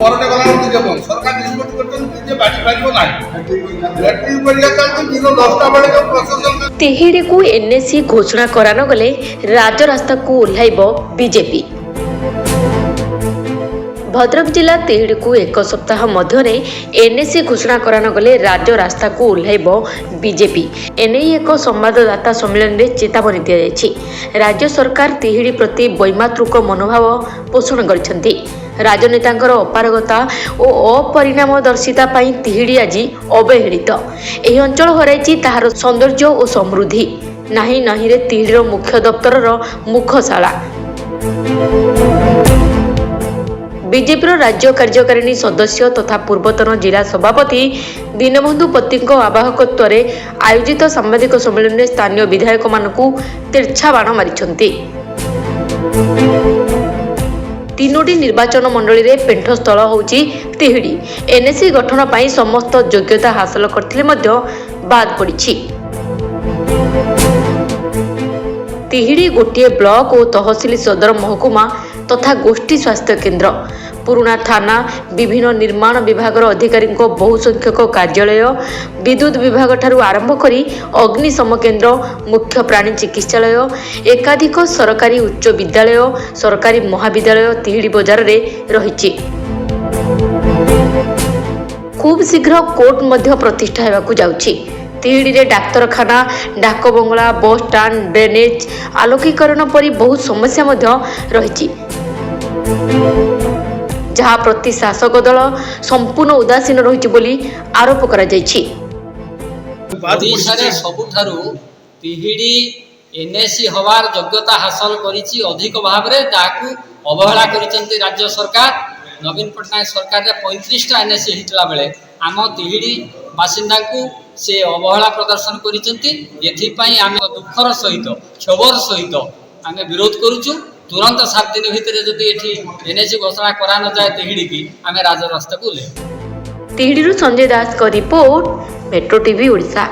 सरकार निष्पत्ति करते बाटी पारिबो नाही बैटरी परिया चलते दिन 10टा बेले तो प्रशासन तिहिड़ी को एनएसी घोषणा करान गले राजरास्ता को ओह्लाइब बीजेपी। भद्रक जिला तिहिड़ी को एक सप्ताह मध्य एनएसी घोषणा करान गले राजरास्ता को ओह्लाइब बीजेपी। एने एक संवाददाता सम्मेलन में चेतावनी दी राज्य सरकार तिहिड़ी प्रति वैमातृक मनोभाव पोषण करछन्ती। राजनेतांकर अपारगता और अपरिणामदर्शिता पाई तिहिड़ी आज अवहेलित। यह अंचल हराइछि ताहार सौंदर्य और समृद्धि। नाही नाही रे तिहिड़ीर मुख्य दफ्तर मुखशाला। बीजेपी राज्य कार्यकारिणी सदस्य तथा पूर्वतन जिला सभापति दीनबंधु पत्ती आवाहकत्व आयोजित सांबादिक सम्मेलन में स्थानीय विधायक मानकु तिरछा बाण मारिछन्ति। तीनोटी निर्वाचन मंडली रे पेंठस्थल होउची तिहिड़ी। एनएसी गठन पाई समस्त योग्यता हासिल करथिले मध्य बाद पड़िछि। तिहिड़ी गोटे ब्लॉक और तहसील सदर महकुमा तथा गोष्ठी स्वास्थ्य केन्द्र, पुराना थाना, विभिन्न निर्माण विभाग अधिकारी बहुसंख्यक कार्यालय, विद्युत विभाग ठारू आरंभ करी अग्निशम केन्द्र, मुख्य प्राणी चिकित्सालय, एकाधिक सरकारी उच्च विद्यालय, सरकारी महाविद्यालय तिहिड़ी बजार रे रहिछि। खूब शीघ्र कोर्ट मध्य प्रतिष्ठा हेबाकु जाउछि। तिहिड़ी रे डाक्तरखाना, डाक बंगला, बस स्टाण्ड, ड्रेनेज, आलोकीकरण परी बहुत समस्या मध्य रहिछि, जहाँ प्रति शासक दल संपूर्ण उदासीन रहिछि बोली आरोप करा जायछि। ओडिशारे सबुठारु तिहिड़ी एनएसी हवार योग्यता हासिल करिछि अधिक भाव रे, ताकू अवहेला करिसंती राज्य सरकार। नवीन पटनायक सरकार रे 35टा एनएसी हितला बेले आम तिहिड़ी बासिंदा को से अवहेला प्रदर्शन करिसंती। एथि पई आमे दुखर सहित क्षोभर सहित आमे विरोध करूछु। तुरंत 7 दिन भितर जदि एथि एनएसी घोषणा करा न जाए तिहिड़ी की आमे राजरास्ता को ले। तिहिड़ीरू संजय दास का रिपोर्ट, मेट्रो टीवी ओडिशा।